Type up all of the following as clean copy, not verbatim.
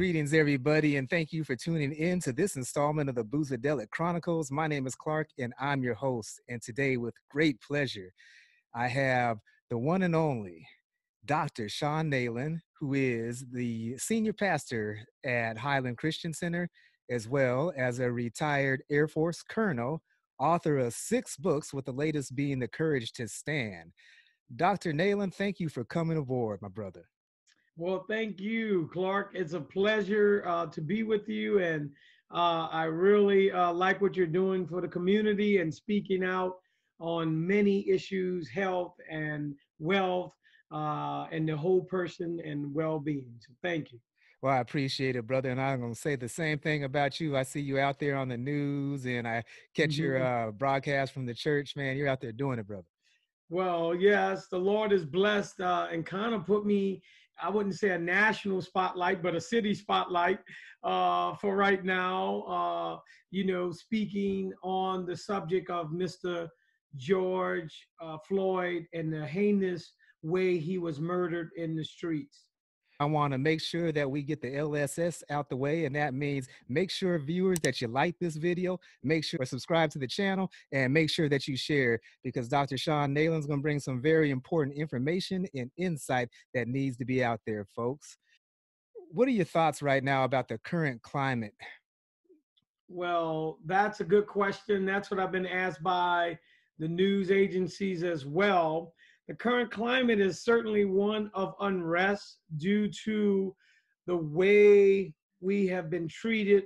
Greetings, everybody, and thank you for tuning in to this installment of the Boozadelic Chronicles. My name is Clark, and I'm your host. And today, with great pleasure, I have the one and only Dr. Sean Nayland, who is the senior pastor at Highland Christian Center, as well as a retired Air Force colonel, author of 6 books, with the latest being The Courage to Stand. Dr. Nayland, thank you for coming aboard, my brother. Well, thank you, Clark. It's a pleasure to be with you. And I really like what you're doing for the community and speaking out on many issues, health and wealth, and the whole person and well-being. So thank you. Well, I appreciate it, brother. And I'm going to say the same thing about you. I see you out there on the news and I catch your broadcast from the church, man. You're out there doing it, brother. Well, yes, the Lord is blessed and kind of put me, I wouldn't say a national spotlight, but a city spotlight for right now, speaking on the subject of Mr. George Floyd and the heinous way he was murdered in the streets. I want to make sure that we get the LSS out the way, and that means make sure, viewers, that you like this video, make sure to subscribe to the channel, and make sure that you share, because Dr. Sean Nayland is going to bring some very important information and insight that needs to be out there, folks. What are your thoughts right now about the current climate? Well, that's a good question. That's what I've been asked by the news agencies as well. The current climate is certainly one of unrest due to the way we have been treated,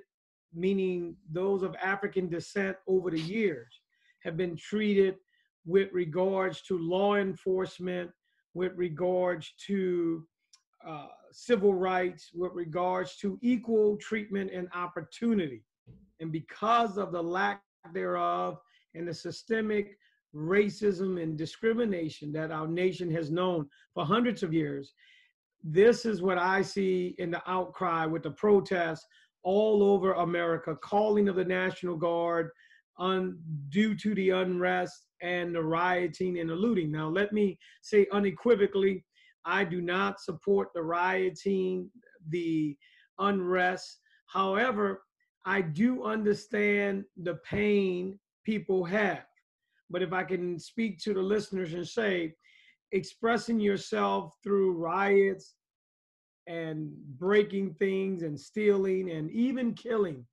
meaning those of African descent over the years have been treated with regards to law enforcement, with regards to civil rights, with regards to equal treatment and opportunity. And because of the lack thereof and the systemic racism and discrimination that our nation has known for hundreds of years, this is what I see in the outcry with the protests all over America, calling of the National Guard due to the unrest and the rioting and the looting. Now, let me say unequivocally, I do not support the rioting, the unrest. However, I do understand the pain people have. But if I can speak to the listeners and say, expressing yourself through riots and breaking things and stealing and even killing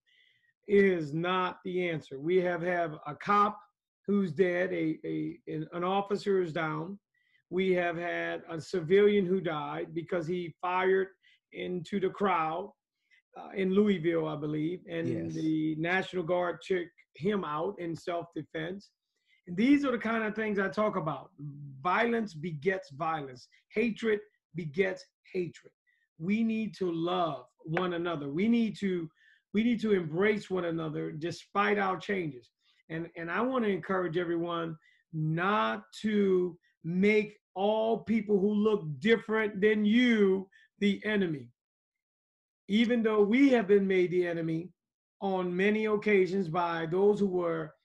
is not the answer. We have a cop who's dead, an officer is down. We have had a civilian who died because he fired into the crowd in Louisville, I believe, and Yes. The National Guard took him out in self-defense. And these are the kind of things I talk about. Violence begets violence. Hatred begets hatred. We need to love one another. We need to embrace one another despite our changes. And I want to encourage everyone not to make all people who look different than you the enemy. Even though we have been made the enemy on many occasions by those who were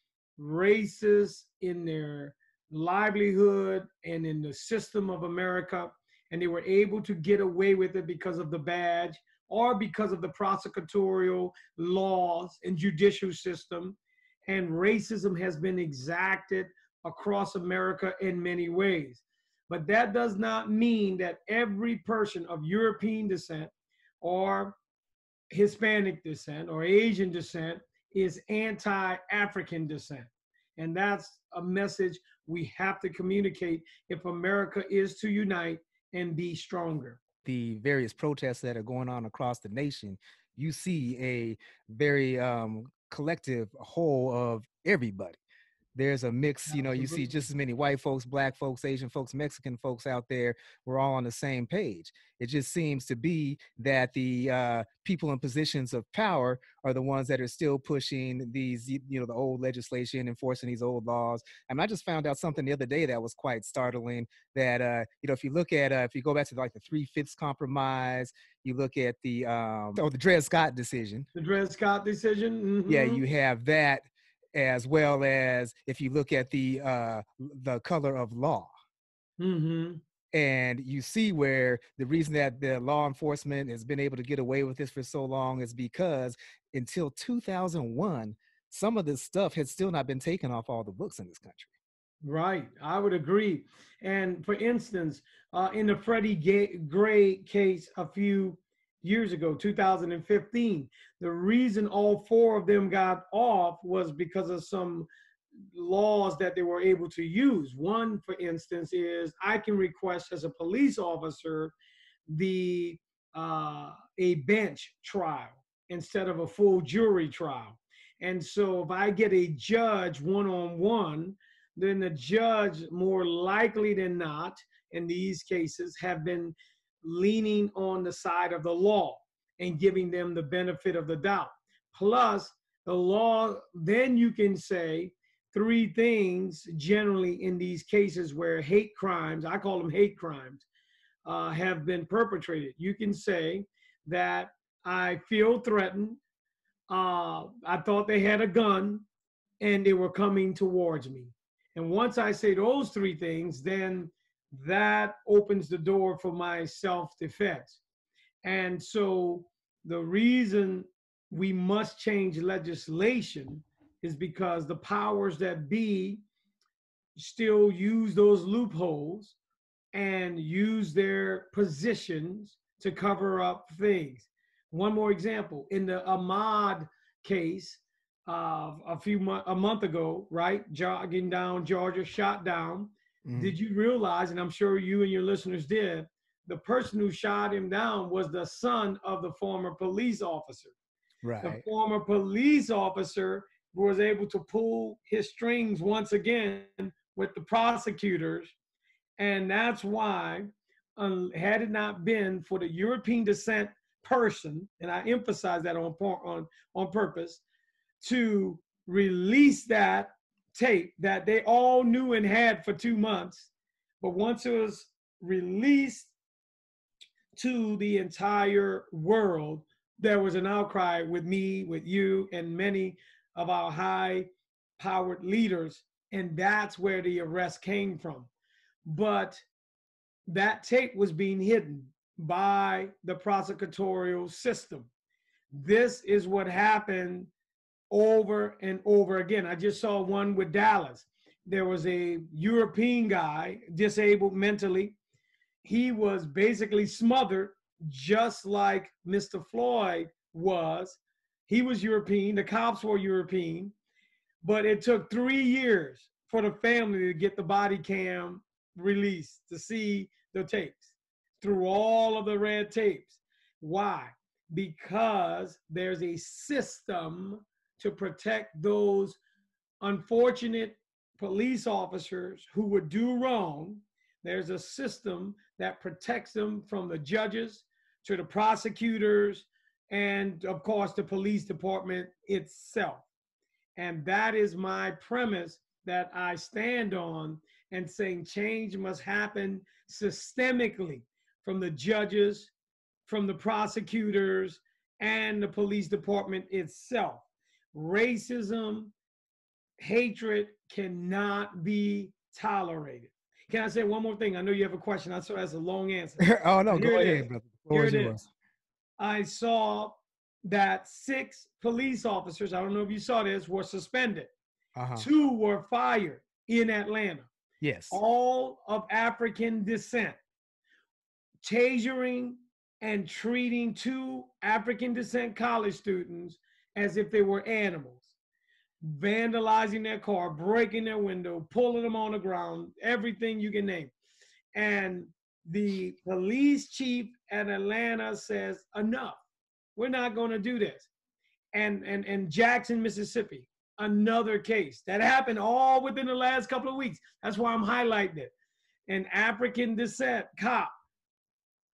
racist in their livelihood and in the system of America, and they were able to get away with it because of the badge or because of the prosecutorial laws and judicial system. And racism has been exacted across America in many ways. But that does not mean that every person of European descent or Hispanic descent or Asian descent is anti-African descent. And that's a message we have to communicate if America is to unite and be stronger. The various protests that are going on across the nation, you see a very collective whole of everybody. There's a mix, you see just as many white folks, black folks, Asian folks, Mexican folks out there. We're all on the same page. It just seems to be that the people in positions of power are the ones that are still pushing these, the old legislation, enforcing these old laws. And I just found out something the other day that was quite startling, that, if you look at, if you go back to like the 3/5 compromise, you look at the Dred Scott decision. The Dred Scott decision. Mm-hmm. Yeah, you have that, as well as if you look at the color of law. Mm-hmm. And you see where the reason that the law enforcement has been able to get away with this for so long is because until 2001, some of this stuff had still not been taken off all the books in this country. Right, I would agree. And for instance, in the Freddie Gray case a few years ago, 2015, the reason all four of them got off was because of some laws that they were able to use. One, for instance, is I can request as a police officer the a bench trial instead of a full jury trial. And so if I get a judge one-on-one, then the judge, more likely than not, in these cases, have been leaning on the side of the law and giving them the benefit of the doubt. Plus, the law, then you can say three things generally in these cases where hate crimes, I call them hate crimes, have been perpetrated. You can say that I feel threatened, I thought they had a gun, and they were coming towards me. And once I say those three things, then that opens the door for my self-defense. And so the reason we must change legislation is because the powers that be still use those loopholes and use their positions to cover up things. One more example, in the Ahmaud case, a month ago, right? Jogging down Georgia, shot down. Did you realize, and I'm sure you and your listeners did, the person who shot him down was the son of the former police officer. Right. The former police officer was able to pull his strings once again with the prosecutors. And that's why, had it not been for the European descent person, and I emphasize that on purpose, to release that tape that they all knew and had for 2 months, but once it was released to the entire world, there was an outcry with me, with you, and many of our high-powered leaders, and that's where the arrest came from. But that tape was being hidden by the prosecutorial system. This is what happened over and over again. I just saw one with Dallas. There was a European guy, disabled mentally. He was basically smothered, just like Mr. Floyd was. He was European, the cops were European, but it took 3 years for the family to get the body cam released, to see the tapes, through all of the red tapes. Why? Because there's a system to protect those unfortunate police officers who would do wrong. There's a system that protects them from the judges to the prosecutors and, of course, the police department itself. And that is my premise that I stand on, and saying change must happen systemically from the judges, from the prosecutors, and the police department itself. Racism, hatred cannot be tolerated. Can I say one more thing? I know you have a question. I saw that's a long answer. Oh, no, go ahead, brother. Here it is. I saw that 6 police officers, I don't know if you saw this, were suspended. 2 were fired in Atlanta. Yes. All of African descent. Tasering and treating 2 African descent college students as if they were animals, vandalizing their car, breaking their window, pulling them on the ground, everything you can name. And the police chief at Atlanta says, enough, we're not going to do this. And Jackson, Mississippi, another case that happened all within the last couple of weeks. That's why I'm highlighting it. An African descent cop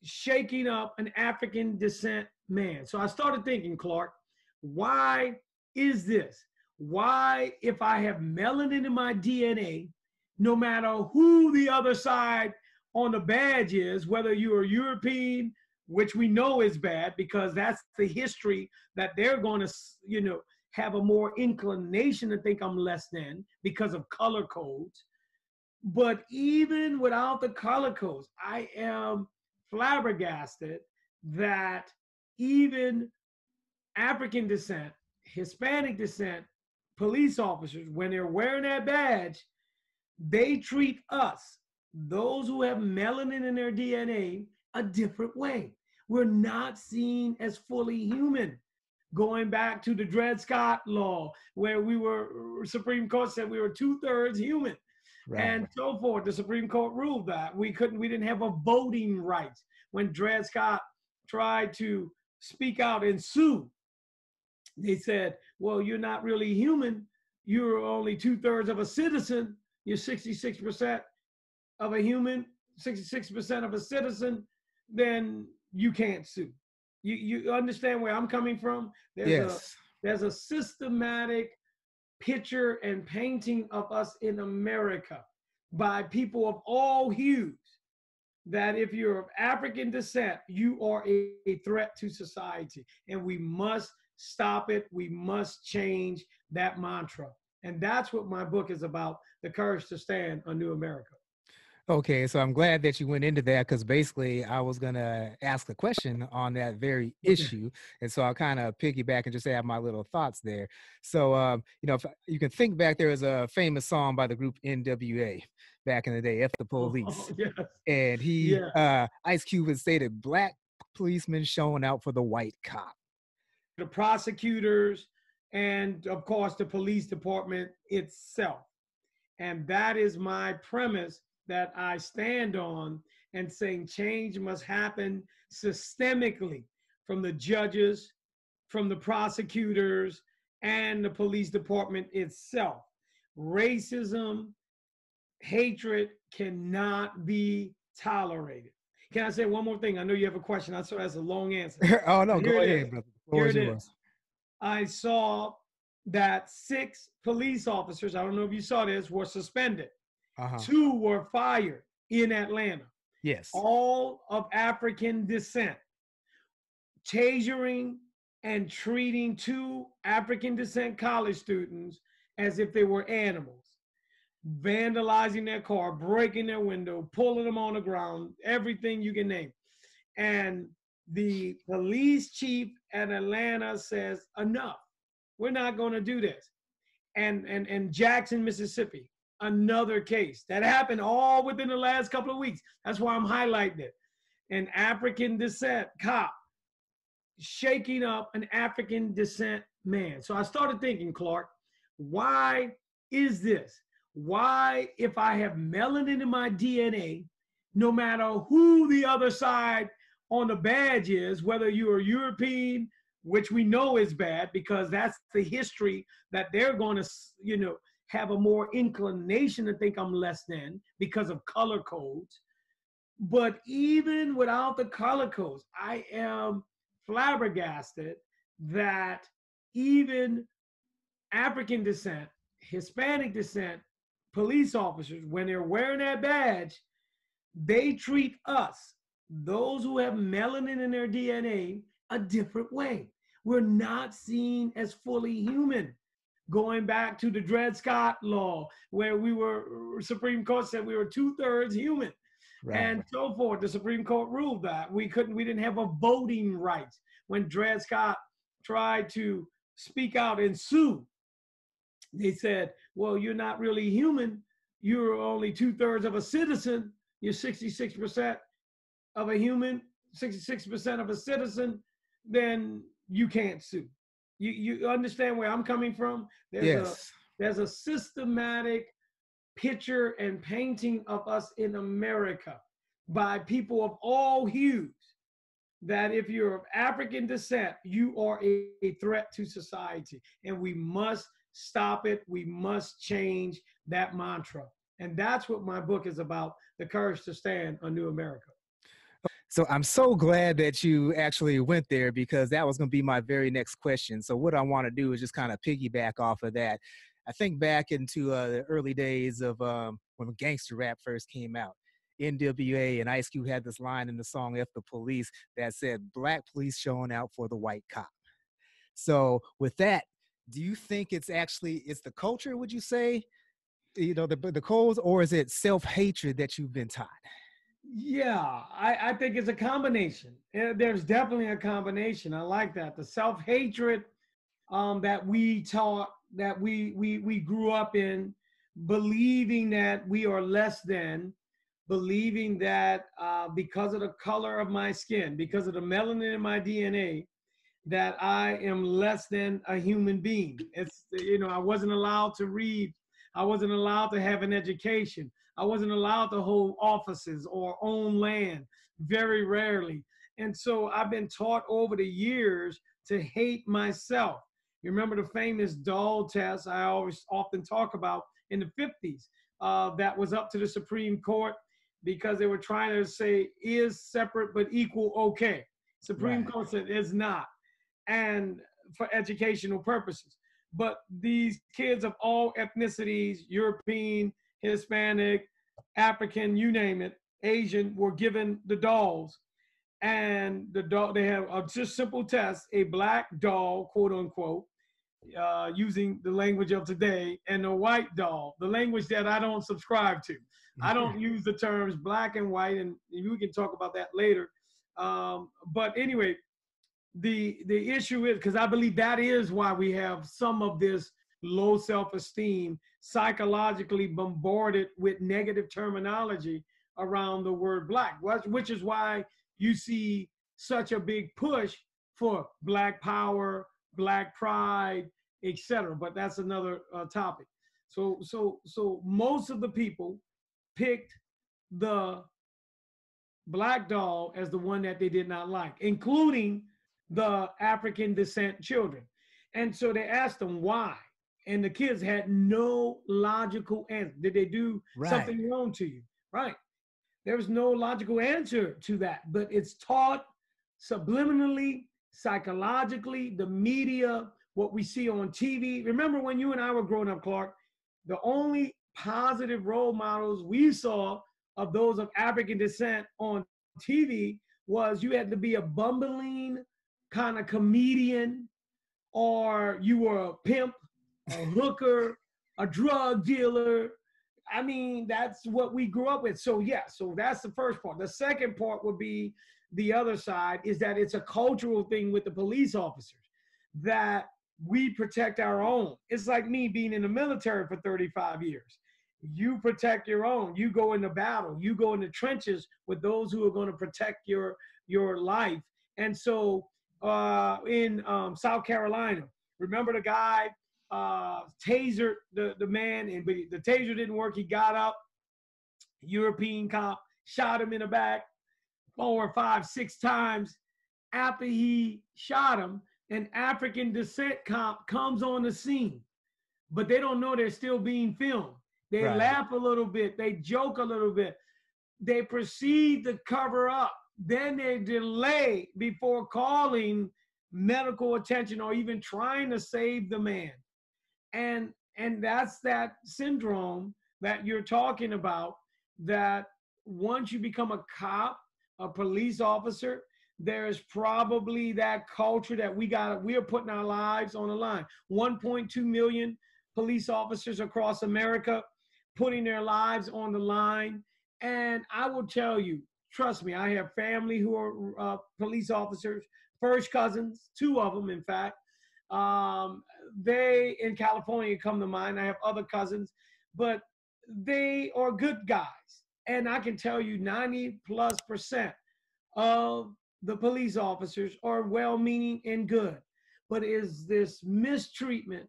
shaking up an African descent man. So I started thinking, Clark, why is this? Why, if I have melanin in my DNA, no matter who the other side on the badge is, whether you are European, which we know is bad because that's the history that they're going to, have a more inclination to think I'm less than because of color codes. But even without the color codes, I am flabbergasted that even African descent, Hispanic descent police officers, when they're wearing that badge, they treat us, those who have melanin in their DNA, a different way. We're not seen as fully human. Going back to the Dred Scott law, where Supreme Court said we were 2/3 human, Right. and so forth. The Supreme Court ruled that we didn't have a voting right when Dred Scott tried to speak out and sue. They said, well, you're not really human. You're only 2/3 of a citizen. You're 66% of a human, 66% of a citizen. Then you can't sue. You understand where I'm coming from? Yes. There's a systematic picture and painting of us in America by people of all hues that if you're of African descent, you are a threat to society. And we must stop it. We must change that mantra. And that's what my book is about, The Courage to Stand, A New America. Okay, so I'm glad that you went into that because basically I was gonna ask a question on that very Okay. issue, and so I'll kind of piggyback and just add my little thoughts there. So, if you can think back, there was a famous song by the group NWA back in the day, "F the Oh, Police," yes. and Yeah. Ice Cube had stated, "Black policemen showing out for the white cop." The prosecutors and, of course, the police department itself. And that is my premise that I stand on, and saying change must happen systemically from the judges, from the prosecutors, and the police department itself. Racism, hatred cannot be tolerated. Can I say one more thing? I know you have a question. I saw that's a long answer. Oh no, But go here it is. ahead, brother. The floor Here is it yours. is. I saw that 6 police officers, I don't know if you saw this, were suspended. Uh-huh. 2 were fired in Atlanta, Yes. all of African descent, tasering and treating 2 African descent college students as if they were animals, vandalizing their car, breaking their window, pulling them on the ground, everything you can name. And the police chief at Atlanta says, enough. We're not going to do this. And Jackson, Mississippi, another case that happened all within the last couple of weeks. That's why I'm highlighting it. An African descent cop shaking up an African descent man. So I started thinking, Clark, why is this? Why, if I have melanin in my DNA, no matter who the other side on the badge is, whether you're European, which we know is bad because that's the history that they're going to, have a more inclination to think I'm less than because of color codes. But even without the color codes, I am flabbergasted that even African descent, Hispanic descent police officers, when they're wearing that badge, they treat us, those who have melanin in their DNA, a different way. We're not seen as fully human. Going back to the Dred Scott law, where Supreme Court said we were 2/3 human, Right. and so forth. The Supreme Court ruled that we didn't have a voting right when Dred Scott tried to speak out and sue. They said, well, you're not really human. You're only 2/3 of a citizen. You're 66% of a human, 66% of a citizen. Then you can't sue. You understand where I'm coming from? Yes. There's a systematic picture and painting of us in America by people of all hues that if you're of African descent, you are a threat to society. And we must stop it. We must change that mantra. And that's what my book is about, The Courage to Stand, A New America. So I'm so glad that you actually went there because that was going to be my very next question. So what I want to do is just kind of piggyback off of that. I think back into the early days of when gangster rap first came out. NWA and Ice Cube had this line in the song "F the Police" that said, "Black police showing out for the white cop." So with that, do you think it's the culture? Would you say the codes, or is it self-hatred that you've been taught? Yeah, I think it's a combination. There's definitely a combination. I like that. The self-hatred that we taught, that we grew up in, believing that we are less than, believing that because of the color of my skin, because of the melanin in my DNA, that I am less than a human being. I wasn't allowed to read. I wasn't allowed to have an education. I wasn't allowed to hold offices or own land, very rarely. And so I've been taught over the years to hate myself. You remember the famous Dahl test I always often talk about in the 50s, that was up to the Supreme Court because they were trying to say, is separate but equal okay? Supreme Right. Court said it's not, and for educational purposes. But these kids of all ethnicities, European, Hispanic, African, you name it, Asian, were given the dolls. And they have a just simple test, a black doll, quote unquote, using the language of today, and a white doll, the language that I don't subscribe to. I don't use the terms black and white, and we can talk about that later. But anyway, the issue is, because I believe that is why we have some of this low self-esteem, psychologically bombarded with negative terminology around the word black, which is why you see such a big push for black power, black pride, etc. But that's another topic. So most of the people picked the black doll as the one that they did not like, including the African descent children. And so they asked them why. And the kids had no logical answer. Did they do something wrong to you? Right. There was no logical answer to that, but it's taught subliminally, psychologically, the media, what we see on TV. Remember when you and I were growing up, Clark, the only positive role models we saw of those of African descent on TV was you had to be a bumbling kind of comedian, or you were a pimp, a hooker, a drug dealer. I mean, that's what we grew up with. So yeah, so that's the first part. The second part would be the other side, is that it's a cultural thing with the police officers, that we protect our own. It's like me being in the military for 35 years. You protect your own. You go into battle. You go in the trenches with those who are going to protect your life. And so in South Carolina, remember the guy tasered the man, and the taser didn't work. He got up. European cop shot him in the back 4, 5, 6 times. After he shot him, an African descent cop comes on the scene, but they don't know they're still being filmed. They laugh a little bit. They joke a little bit. They proceed to cover up. Then they delay before calling medical attention or even trying to save the man. And that's that syndrome that you're talking about, that once you become a cop, a police officer, there's probably that culture that we're putting our lives on the line. 1.2 million police officers across America putting their lives on the line. And I will tell you, trust me, I have family who are police officers, first cousins, 2 of them, in fact. They in California come to mind. I have other cousins, but they are good guys. And I can tell you 90+% of the police officers are well-meaning and good. But it is this mistreatment,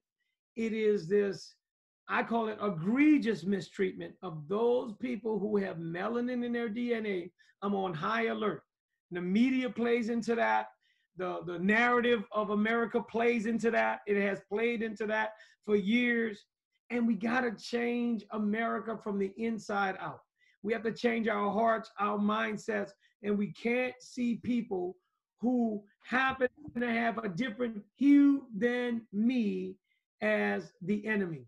it is this, I call it egregious mistreatment of those people who have melanin in their DNA. I'm on high alert. The media plays into that. The narrative of America plays into that. It has played into that for years. And we got to change America from the inside out. We have to change our hearts, our mindsets, and we can't see people who happen to have a different hue than me as the enemy.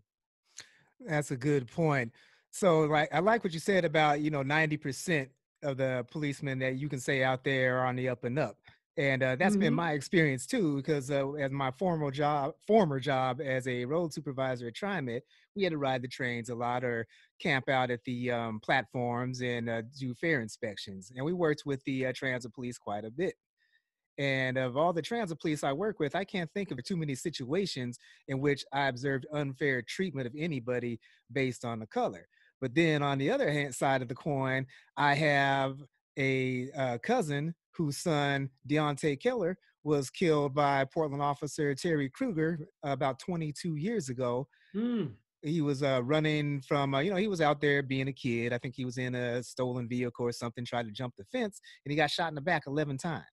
That's a good point. So, like, I like what you said about 90% of the policemen that you can say out there are on the up and up. And that's been my experience too, because as my former job as a road supervisor at TriMet, we had to ride the trains a lot or camp out at the platforms and do fare inspections. And we worked with the transit police quite a bit. And of all the transit police I work with, I can't think of too many situations in which I observed unfair treatment of anybody based on the color. But then on the other hand side of the coin, I have a cousin whose son, Deontay Keller, was killed by Portland officer Terry Kruger about 22 years ago. Mm. He was running from, he was out there being a kid. I think he was in a stolen vehicle or something, tried to jump the fence, and he got shot in the back 11 times.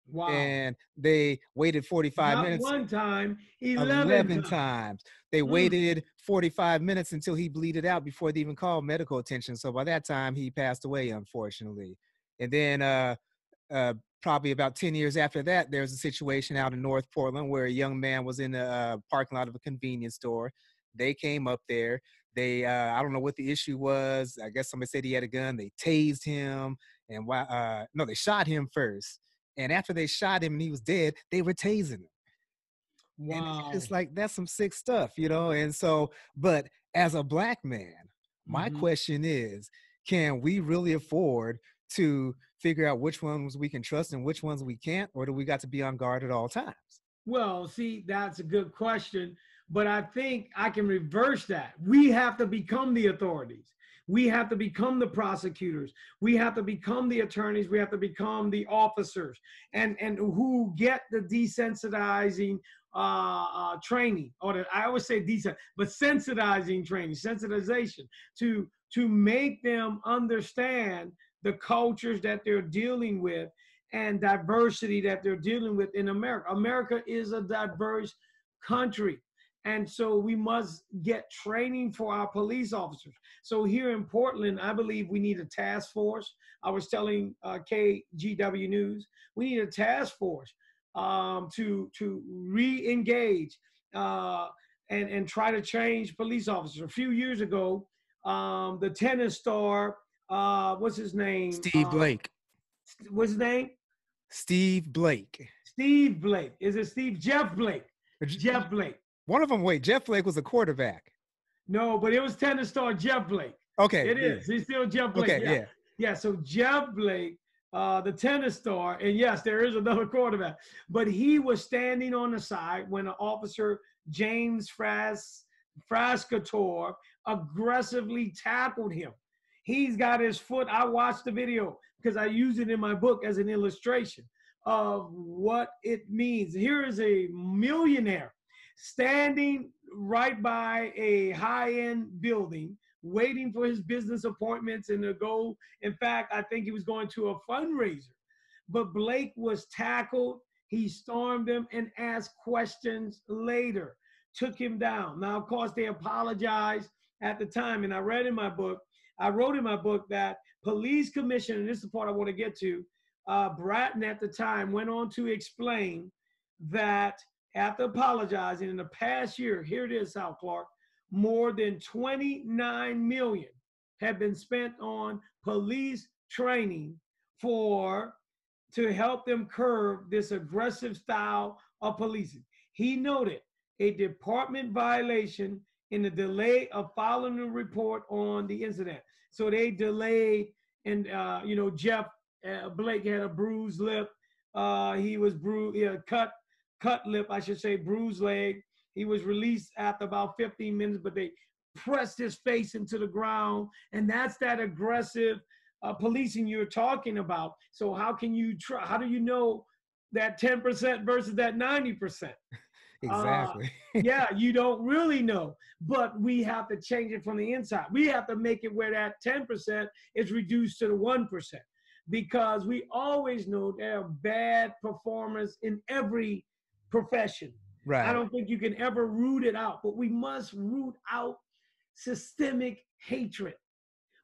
Wow. And they waited 45 Not minutes. one time, 11 times. They Mm. waited 45 minutes until he bleeded out before they even called medical attention. So by that time, he passed away, unfortunately. And then probably about 10 years after that, there was a situation out in North Portland where a young man was in a parking lot of a convenience store. They came up there. They, I don't know what the issue was. I guess somebody said he had a gun. They tased him. And no, they shot him first. And after they shot him and he was dead, they were tasing him. Wow. And it's like, that's some sick stuff, And so, but as a Black man, my question is, can we really afford to figure out which ones we can trust and which ones we can't, or do we got to be on guard at all times? Well, see, that's a good question, but I think I can reverse that. We have to become the authorities. We have to become the prosecutors. We have to become the attorneys. We have to become the officers, and who get the desensitizing training, or I always say decent, but sensitizing training, sensitization to make them understand the cultures that they're dealing with and diversity that they're dealing with in America. America is a diverse country. And so we must get training for our police officers. So here in Portland, I believe we need a task force. I was telling KGW News, we need a task force to re-engage and try to change police officers. A few years ago, the tennis star, what's his name? Steve Blake. What's his name? Steve Blake. Steve Blake. Is it Steve? Jeff Blake. Jeff Blake. One of them, wait, Jeff Blake was a quarterback. No, but it was tennis star Jeff Blake. Okay. It is. He's still Jeff Blake. Okay, yeah. Yeah, so Jeff Blake, the tennis star, and yes, there is another quarterback, but he was standing on the side when an officer, James Frascator, aggressively tackled him. He's got his foot. I watched the video because I use it in my book as an illustration of what it means. Here is a millionaire standing right by a high-end building, waiting for his business appointments and to go. In fact, I think he was going to a fundraiser. But Blake was tackled. He stormed him and asked questions later, took him down. Now, of course, they apologized at the time. And I wrote in my book that police commissioner, and this is the part I want to get to, Bratton at the time went on to explain that after apologizing in the past year, here it is, Hal Clark, more than 29 million have been spent on police training to help them curb this aggressive style of policing. He noted a department violation in the delay of filing a report on the incident. So they delayed, and Jeff Blake had a bruised lip. He was cut lip, I should say, bruised leg. He was released after about 15 minutes, but they pressed his face into the ground. And that's that aggressive policing you're talking about. So how do you know that 10% versus that 90%? Exactly. Yeah, you don't really know, but we have to change it from the inside. We have to make it where that 10% is reduced to the 1%, because we always know there are bad performers in every profession. Right. I don't think you can ever root it out, but we must root out systemic hatred.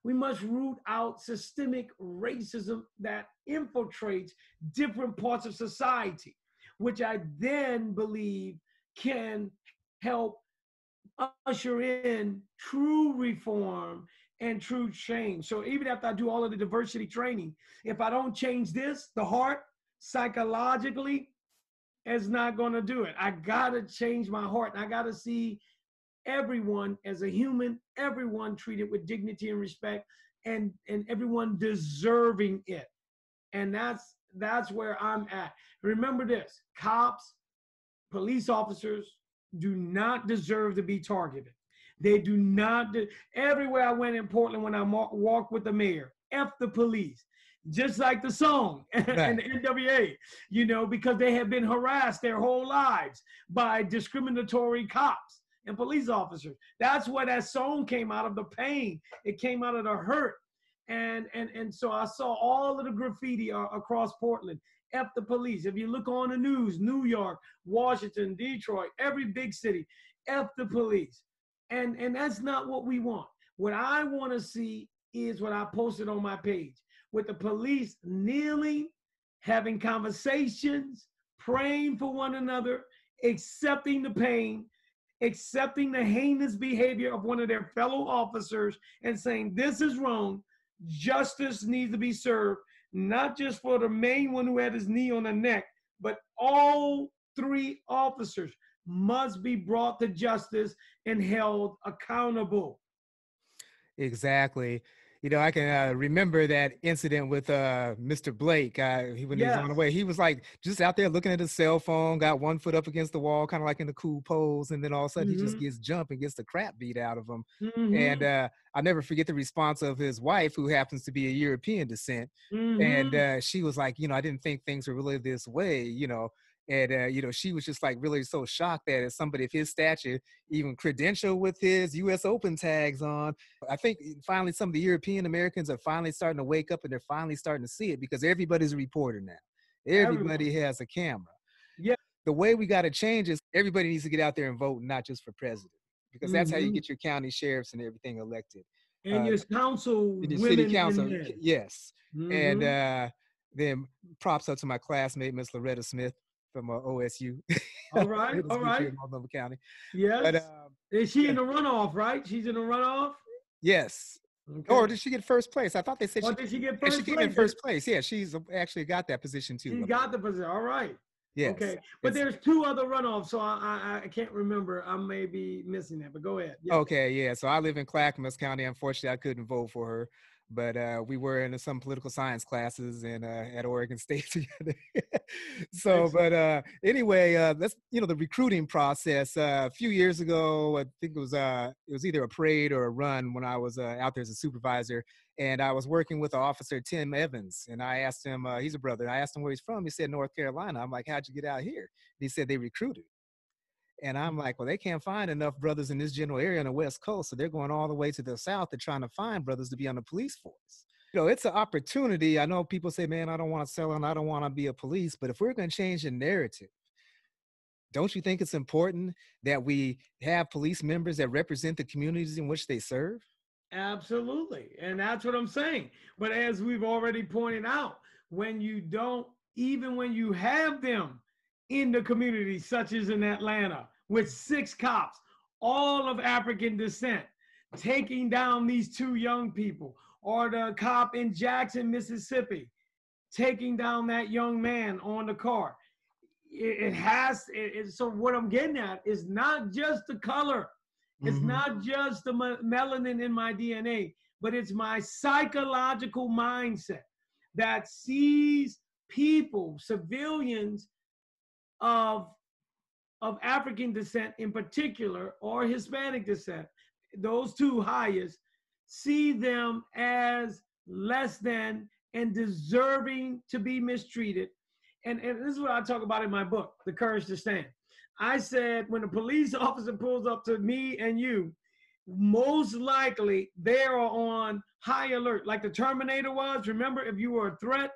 We must root out systemic racism that infiltrates different parts of society, which I then believe can help usher in true reform and true change. So even after I do all of the diversity training, if I don't change this, the heart psychologically is not going to do it. I got to change my heart. I got to see everyone as a human, everyone treated with dignity and respect, and everyone deserving it. And that's where I'm at. Remember this: cops, police officers do not deserve to be targeted. They do not. Everywhere I went in Portland when I walked with the mayor, F the police. Just like the song and Right. the NWA, because they have been harassed their whole lives by discriminatory cops and police officers. That's where that song came out of, the pain. It came out of the hurt. And so I saw all of the graffiti across Portland. F the police. If you look on the news, New York, Washington, Detroit, every big city, F the police. And that's not what we want. What I want to see is what I posted on my page, with the police kneeling, having conversations, praying for one another, accepting the pain, accepting the heinous behavior of one of their fellow officers, and saying, this is wrong. Justice needs to be served, not just for the main one who had his knee on the neck, but all three officers must be brought to justice and held accountable. Exactly. I can remember that incident with Mr. Blake. When he was on the way, he was like just out there looking at his cell phone, got one foot up against the wall, kind of like in the cool pose, and then all of a sudden he just gets jumped and gets the crap beat out of him. And I'll never forget the response of his wife, who happens to be a European descent. And she was like, I didn't think things were really this way, And, she was just like really so shocked that as somebody of his stature, even credentialed with his U.S. Open tags on. I think finally some of the European Americans are finally starting to wake up, and they're finally starting to see it, because everybody's a reporter now. Everybody has a camera. Yeah. The way we got to change is everybody needs to get out there and vote, not just for president, because that's how you get your county sheriffs and everything elected. And your council, your women, city council, and men. yes. And then props up to my classmate, Miss Loretta Smith, from OSU. All right, all right. Multnomah County. Yes. But, is she in the runoff, right? She's in the runoff? Yes. Okay. Or did she get first place? I thought they said did she get first place? She came in first place. Yeah, she's actually got that position too. She got the position. All right. Yes. Okay. But there's two other runoffs, so I can't remember. I may be missing that, but go ahead. Yeah. Okay, yeah. So I live in Clackamas County. Unfortunately, I couldn't vote for her. But we were in some political science classes at Oregon State together. So, but anyway, that's the recruiting process. A few years ago, I think it was either a parade or a run when I was out there as a supervisor, and I was working with Officer Tim Evans, and I asked him, he's a brother. I asked him where he's from. He said North Carolina. I'm like, how'd you get out here? And he said they recruited. And I'm like, well, they can't find enough brothers in this general area on the West Coast, so they're going all the way to the South. They're trying to find brothers to be on the police force. It's an opportunity. I know people say, man, I don't want to sell and I don't want to be a police. But if we're going to change the narrative, don't you think it's important that we have police members that represent the communities in which they serve? Absolutely. And that's what I'm saying. But as we've already pointed out, when you have them in the community, such as in Atlanta, with 6 cops, all of African descent, taking down these 2 young people, or the cop in Jackson, Mississippi, taking down that young man on the car. So what I'm getting at is not just the color. It's not just the melanin in my DNA, but it's my psychological mindset that sees people, civilians, of African descent in particular, or Hispanic descent, those 2 highest, see them as less than and deserving to be mistreated. And this is what I talk about in my book, The Courage to Stand. I said, when a police officer pulls up to me and you, most likely they are on high alert, like the Terminator was. Remember, if you were a threat,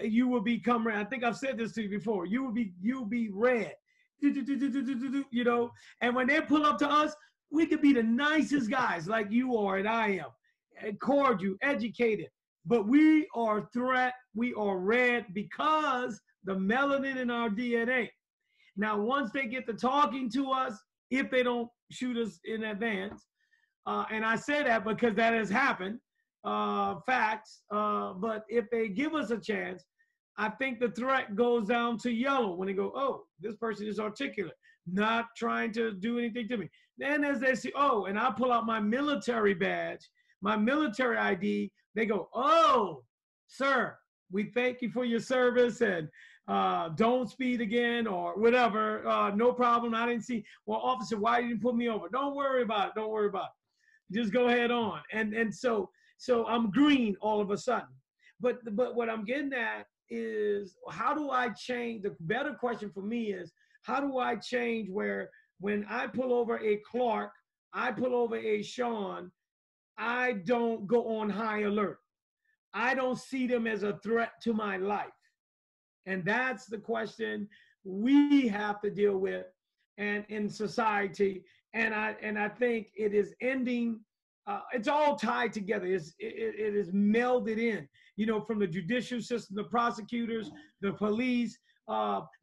you will become red. I think I've said this to you before. You'll be red, And when they pull up to us, we could be the nicest guys, like you are and I am, cordial, educated. But we are threat. We are red because the melanin in our DNA. Now, once they get to talking to us, if they don't shoot us in advance, and I say that because that has happened. Facts, but if they give us a chance, I think the threat goes down to yellow when they go, oh, this person is articulate. not trying to do anything to me. Then as they see, oh, and I pull out my military badge, my military ID, they go, oh, sir, we thank you for your service and don't speed again or whatever. No problem. I didn't see. Well, officer, why didn't you put me over? Don't worry about it. Don't worry about it. Just go ahead on. And so I'm green all of a sudden. But what I'm getting at is, how do I change? The better question for me is, how do I change where when I pull over a Clark, I pull over a Sean, I don't go on high alert. I don't see them as a threat to my life. And that's the question we have to deal with and in society. And I think it is ending. It's all tied together. It is melded in, you know, from the judicial system, the prosecutors, the police,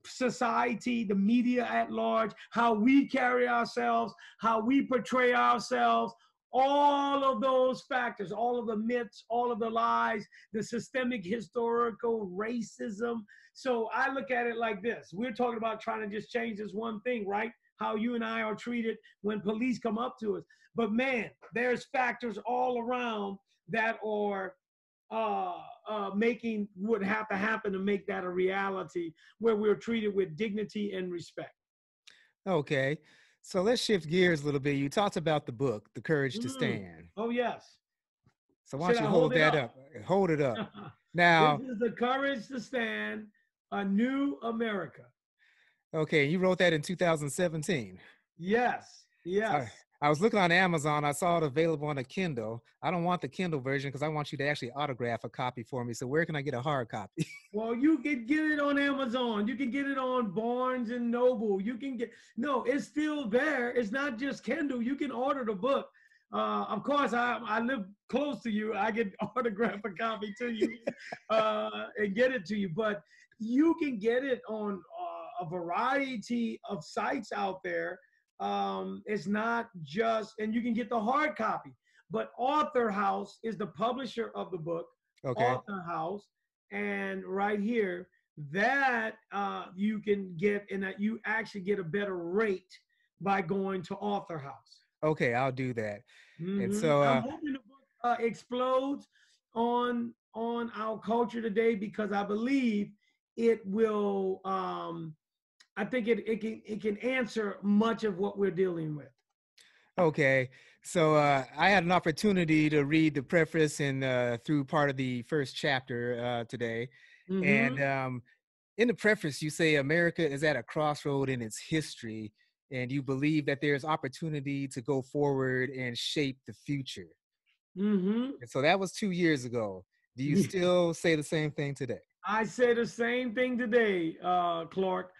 society, the media at large, how we carry ourselves, how we portray ourselves, all of those factors, all of the myths, all of the lies, the systemic historical racism. So I look at it like this. We're talking about trying to just change this one thing, right? How you and I are treated when police come up to us. But man, there's factors all around that are making what have to happen to make that a reality where we're treated with dignity and respect. Okay. So let's shift gears a little bit. You talked about the book, The Courage to Stand. Oh, yes. So why don't you hold that up? Hold it up. Now, this is The Courage to Stand, A New America. Okay, you wrote that in 2017. Yes, yes. I was looking on Amazon. I saw it available on a Kindle. I don't want the Kindle version because I want you to actually autograph a copy for me. So where can I get a hard copy? Well, you can get it on Amazon. You can get it on Barnes and Noble. You can get, no, it's still there. It's not just Kindle. You can order the book. Of course, I live close to you. I can autograph a copy to you and get it to you. But you can get it on a variety of sites out there. It's not just, and you can get the hard copy, but Author House is the publisher of the book. Okay. Author House, and right here that you can get, and that you actually get a better rate by going to Author House. Okay, I'll do that. Mm-hmm. And so I'm hoping the book explodes on our culture today, because I believe it will. I think it can answer much of what we're dealing with. Okay, so I had an opportunity to read the preface and through part of the first chapter today. Mm-hmm. And in the preface, you say America is at a crossroad in its history, and you believe that there's opportunity to go forward and shape the future. Mm-hmm. And so that was 2 years ago. Do you still say the same thing today? I say the same thing today, Clark.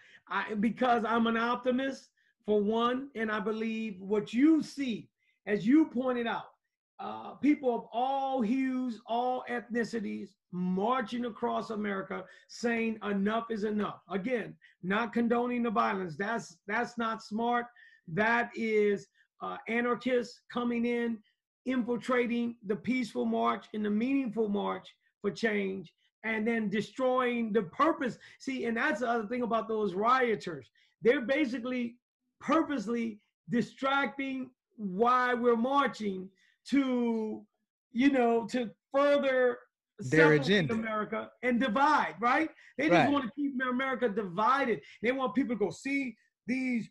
Because I'm an optimist, for one, and I believe what you see, as you pointed out, people of all hues, all ethnicities marching across America saying enough is enough. Again, not condoning the violence. That's not smart. That is anarchists coming in, infiltrating the peaceful march and the meaningful march for change, and then destroying the purpose. See, and that's the other thing about those rioters. They're basically purposely distracting why we're marching to, you know, to further their agenda, America and divide, right? They just want to keep America divided. They want people to go, see, these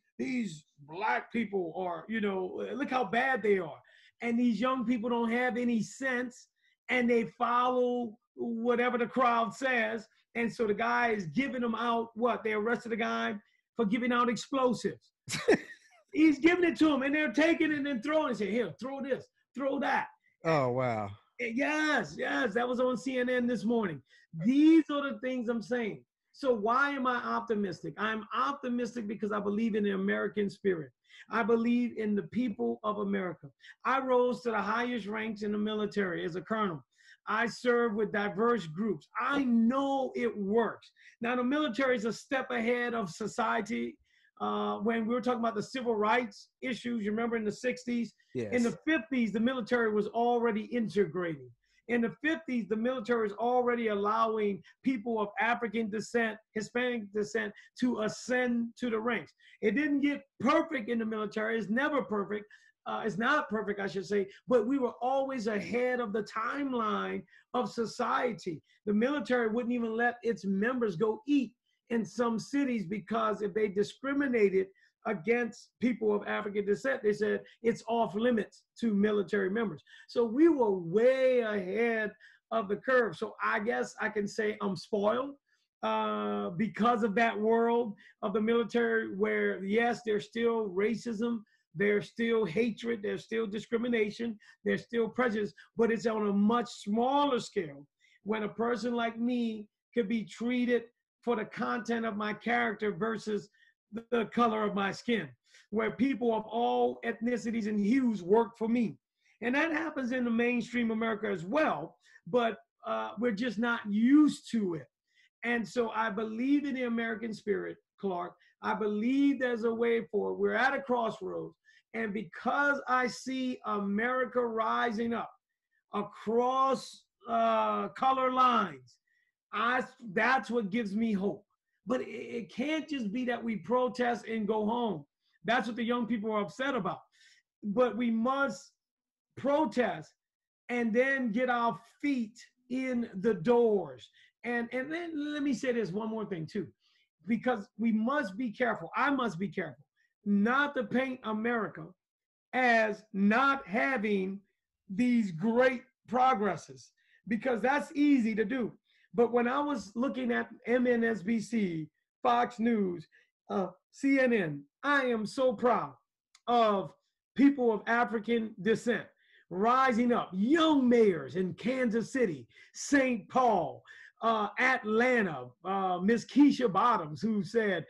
black people are, you know, look how bad they are. And these young people don't have any sense, and they follow whatever the crowd says. And so the guy is giving them out what? They arrested the guy for giving out explosives. He's giving it to them, and they're taking it and throwing it. Say, here, throw this, throw that. Oh, wow. Yes, that was on CNN this morning. These are the things I'm saying. So why am I optimistic? I'm optimistic because I believe in the American spirit. I believe in the people of America. I rose to the highest ranks in the military as a colonel. I serve with diverse groups. I know it works. Now, the military is a step ahead of society. When we were talking about the civil rights issues, you remember in the 60s? Yes. In the 50s, the military was already integrating. In the 50s, the military is already allowing people of African descent, Hispanic descent, to ascend to the ranks. It didn't get perfect in the military. It's never perfect. It's not perfect, I should say, but we were always ahead of the timeline of society. The military wouldn't even let its members go eat in some cities because if they discriminated against people of African descent, they said it's off limits to military members. So we were way ahead of the curve. So I guess I can say I'm spoiled because of that world of the military where, yes, there's still racism, there's still hatred, there's still discrimination, there's still prejudice, but it's on a much smaller scale when a person like me could be treated for the content of my character versus the color of my skin, where people of all ethnicities and hues work for me. And that happens in the mainstream America as well, but we're just not used to it. And so I believe in the American spirit, Clark. I believe there's a way forward. We're at a crossroads. And because I see America rising up across color lines, that's what gives me hope. But it can't just be that we protest and go home. That's what the young people are upset about. But we must protest and then get our feet in the doors. And then let me say this one more thing too, because we must be careful. I must be careful not to paint America as not having these great progresses, because that's easy to do. But when I was looking at MSNBC, Fox News, CNN, I am so proud of people of African descent rising up, young mayors in Kansas City, St. Paul, Atlanta, Miss Keisha Bottoms, who said,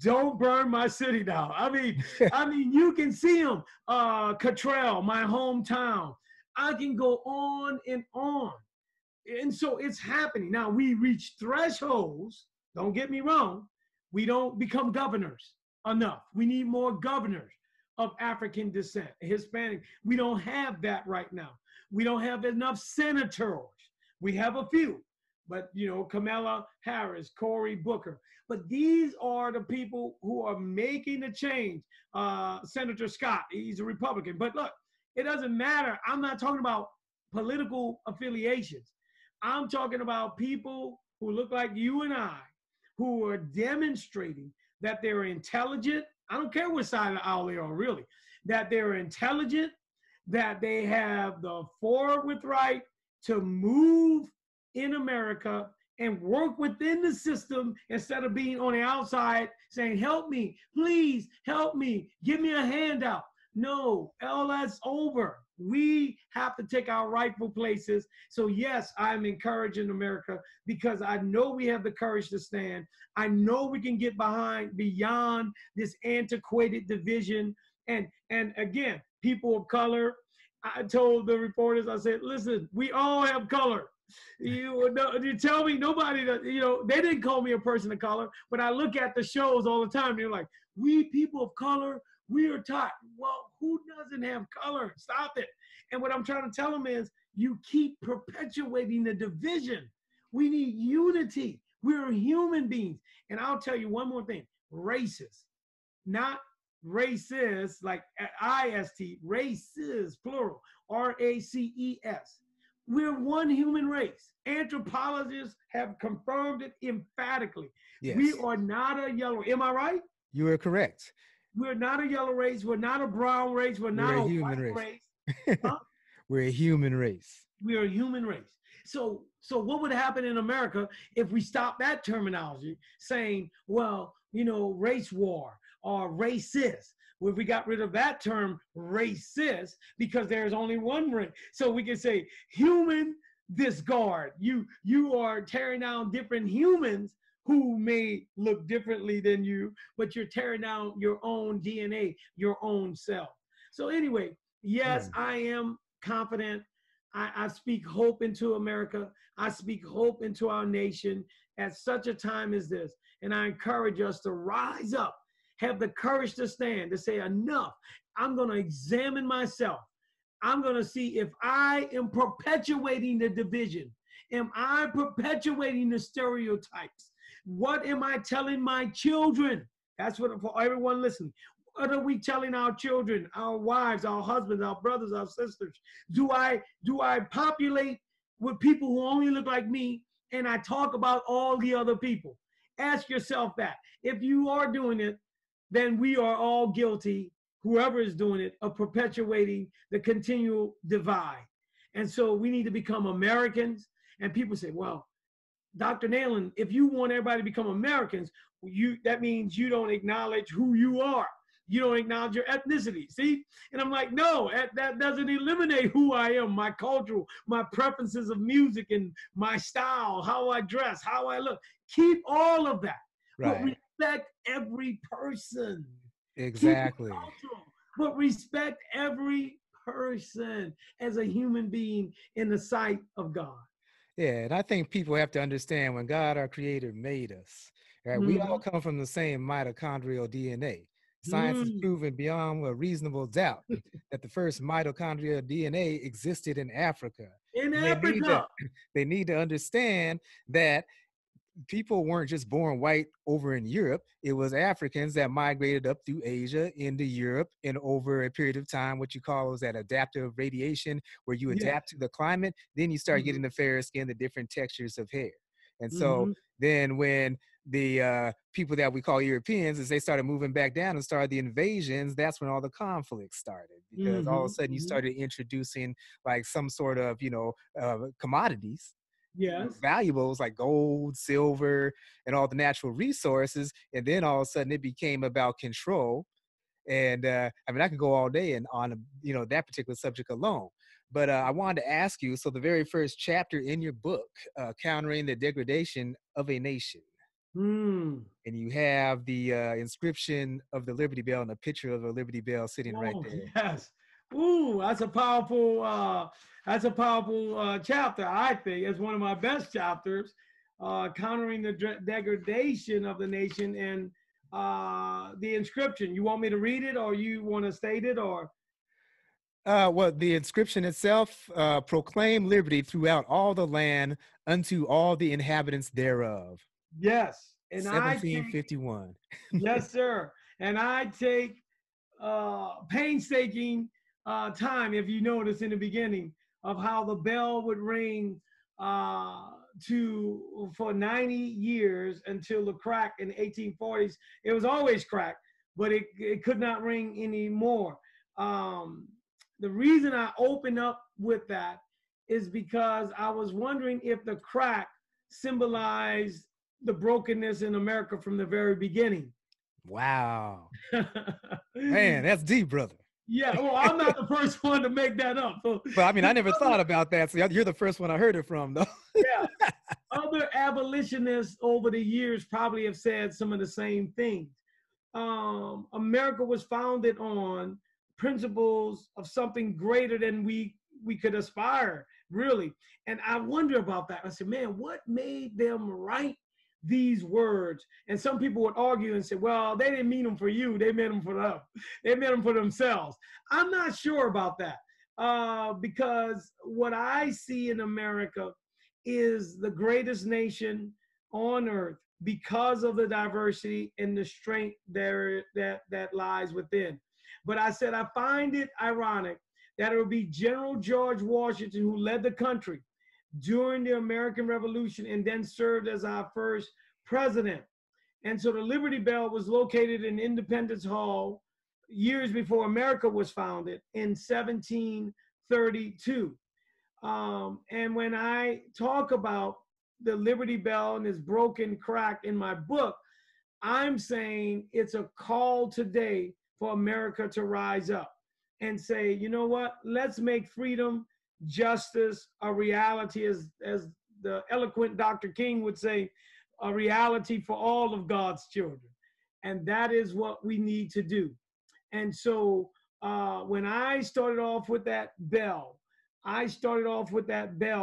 "Don't burn my city down." I mean, you can see them. Cottrell, my hometown. I can go on and on. And so it's happening. Now we reach thresholds. Don't get me wrong. We don't become governors enough. We need more governors of African descent, Hispanic. We don't have that right now. We don't have enough senators. We have a few, but Kamala Harris, Cory Booker. But these are the people who are making the change. Senator Scott, he's a Republican. But look, it doesn't matter. I'm not talking about political affiliations. I'm talking about people who look like you and I, who are demonstrating that they're intelligent. I don't care what side of the aisle they are, really. That they're intelligent, that they have the forthright to move in America and work within the system instead of being on the outside saying, "Help me, please help me, give me a handout." No, all that's over. We have to take our rightful places. So yes, I'm encouraging America because I know we have the courage to stand. I know we can get beyond this antiquated division. And again, people of color, I told the reporters, I said, listen, we all have color. You tell me nobody that, they didn't call me a person of color, but I look at the shows all the time. They're like, we people of color, we are taught. Well, who doesn't have color? Stop it. And what I'm trying to tell them is you keep perpetuating the division. We need unity. We're human beings. And I'll tell you one more thing. Racist, not racist, like I-S-T, races, plural, R-A-C-E-S. We're one human race. Anthropologists have confirmed it emphatically. Yes. We are not a yellow. Am I right? You are correct. We're not a yellow race. We're not a brown race. We're not a human race. Huh? We're a human race. We are a human race. So what would happen in America if we stop that terminology saying, well, race war or racist? Well, if we got rid of that term racist, because there's only one race. So we can say human discard. You are tearing down different humans who may look differently than you, but you're tearing down your own DNA, your own self. So anyway, yes, I am confident. I speak hope into America. I speak hope into our nation at such a time as this. And I encourage us to rise up, have the courage to stand, to say enough. I'm going to examine myself. I'm going to see if I am perpetuating the division. Am I perpetuating the stereotypes? What am I telling my children? That's what, for everyone listening. What are we telling our children, our wives, our husbands, our brothers, our sisters? Do I populate with people who only look like me, and I talk about all the other people? Ask yourself that. If you are doing it, then we are all guilty, whoever is doing it, of perpetuating the continual divide. And so we need to become Americans. And people say, well, Dr. Nalen, if you want everybody to become Americans, that means you don't acknowledge who you are. You don't acknowledge your ethnicity. See? And I'm like, no, that doesn't eliminate who I am, my cultural, my preferences of music and my style, how I dress, how I look. Keep all of that. Right. But respect every person. Exactly. But respect every person as a human being in the sight of God. Yeah, and I think people have to understand when God, our creator, made us, right? We all come from the same mitochondrial DNA. Science has proven beyond a reasonable doubt that the first mitochondrial DNA existed in Africa. They need to understand that people weren't just born white over in Europe. It was Africans that migrated up through Asia into Europe, and over a period of time, what you call is that adaptive radiation, where you adapt to the climate, then you start getting the fairer skin, the different textures of hair. And so then when the people that we call Europeans, as they started moving back down and started the invasions, that's when all the conflicts started, because all of a sudden you started introducing like some sort of, commodities. Valuables like gold, silver, and all the natural resources. And then all of a sudden it became about control. And I mean, I could go all day and on, that particular subject alone. But I wanted to ask you, so the very first chapter in your book, Countering the Degradation of a Nation. And you have the inscription of the Liberty Bell and a picture of a Liberty Bell sitting right there. Yes. Ooh, that's a powerful chapter. I think it's one of my best chapters, countering the degradation of the nation, and the inscription. You want me to read it, or you want to state it, or? Well, the inscription itself, proclaim liberty throughout all the land unto all the inhabitants thereof. Yes. And 1751. Yes, sir. And I take painstaking time, if you notice in the beginning, of how the bell would ring for 90 years until the crack in the 1840s. It was always cracked, but it could not ring anymore. The reason I opened up with that is because I was wondering if the crack symbolized the brokenness in America from the very beginning. Wow. Man, that's deep, brother. Yeah, well, I'm not the first one to make that up. So, but I mean, I never thought about that. So you're the first one I heard it from, though. Yeah. Other abolitionists over the years probably have said some of the same things. America was founded on principles of something greater than we could aspire, really. And I wonder about that. I said, man, what made them write these words? And some people would argue and say, well, they didn't mean them for you. They meant them for them. They meant them for themselves. I'm not sure about that, because what I see in America is the greatest nation on earth because of the diversity and the strength there that lies within. But I said, I find it ironic that it would be General George Washington who led the country during the American Revolution and then served as our first president. And so the Liberty Bell was located in Independence Hall years before America was founded in 1732. And when I talk about the Liberty Bell and its broken crack in my book, I'm saying it's a call today for America to rise up and say, you know what, let's make freedom, justice a reality, as the eloquent Dr. King would say, a reality for all of God's children. And that is what we need to do. And so when I started off with that bell,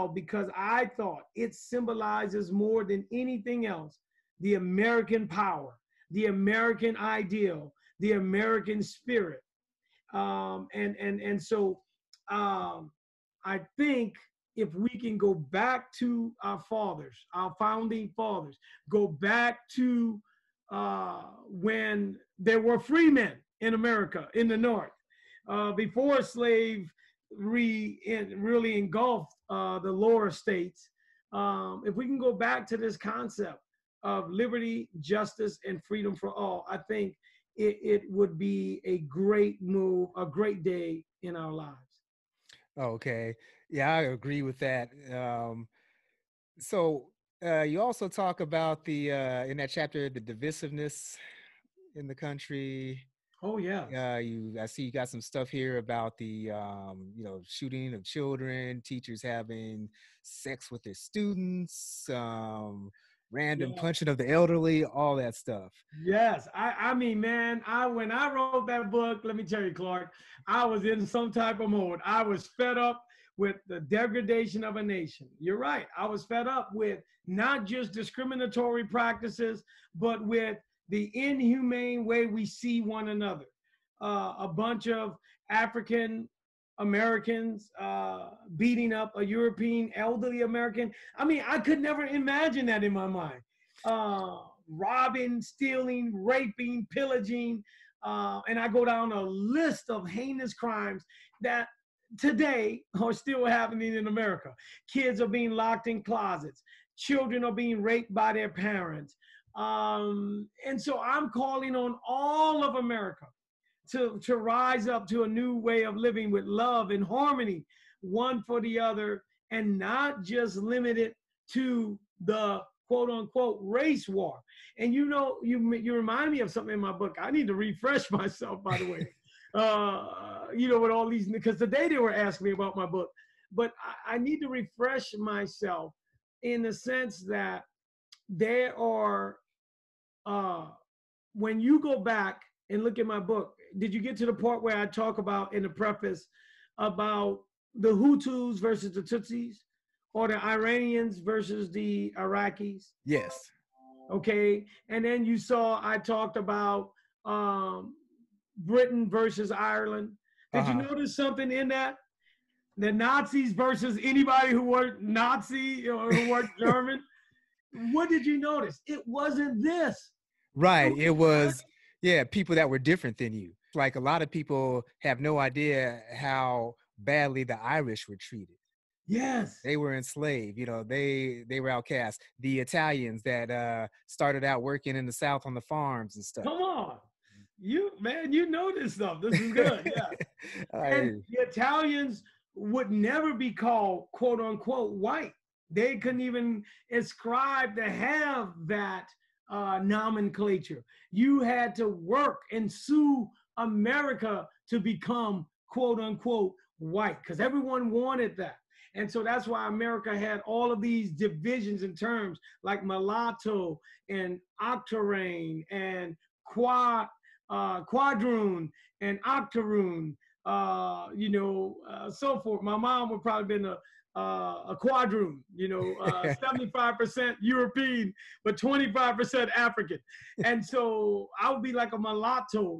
because I thought it symbolizes more than anything else the American power, the American ideal, the American spirit. And so I think if we can go back to our fathers, our founding fathers, go back to when there were free men in America, in the North, before slavery really engulfed the lower states. If we can go back to this concept of liberty, justice, and freedom for all, I think it would be a great move, a great day in our lives. Okay. Yeah, I agree with that. So you also talk about the in that chapter the divisiveness in the country. Oh, yes. I see you got some stuff here about the shooting of children, teachers having sex with their students, random Yeah. punching of the elderly, all that stuff. Yes. I mean, man, when I wrote that book, let me tell you, Clark, I was in some type of mode. I was fed up with the degradation of a nation. You're right. I was fed up with not just discriminatory practices, but with the inhumane way we see one another. A bunch of African Americans beating up a European elderly American. I mean, I could never imagine that in my mind. Robbing, stealing, raping, pillaging, and I go down a list of heinous crimes that today are still happening in America. Kids are being locked in closets. Children are being raped by their parents. And so I'm calling on all of America to rise up to a new way of living with love and harmony, one for the other, and not just limit it to the quote unquote race war. And you know, you remind me of something in my book. I need to refresh myself, by the way. With all these, because today they were asking me about my book, but I need to refresh myself in the sense that there are, when you go back and look at my book, did you get to the part where I talk about in the preface about the Hutus versus the Tutsis, or the Iranians versus the Iraqis? Yes. Okay. And then you saw I talked about Britain versus Ireland. Did you notice something in that? The Nazis versus anybody who weren't Nazi or who weren't German. What did you notice? It wasn't this. Right. It was, yeah, people that were different than you. Like a lot of people have no idea how badly the Irish were treated. Yes. They were enslaved, they were outcast. The Italians that started out working in the South on the farms and stuff. Come on. You know this stuff. This is good. Yeah. And the Italians would never be called quote unquote white. They couldn't even ascribe to have that nomenclature. You had to work and sue America to become quote unquote white, because everyone wanted that. And so that's why America had all of these divisions in terms like mulatto and octoroon and quadroon and octoroon, so forth. My mom would probably been a quadroon, 75% European, but 25% African. And so I would be like a mulatto,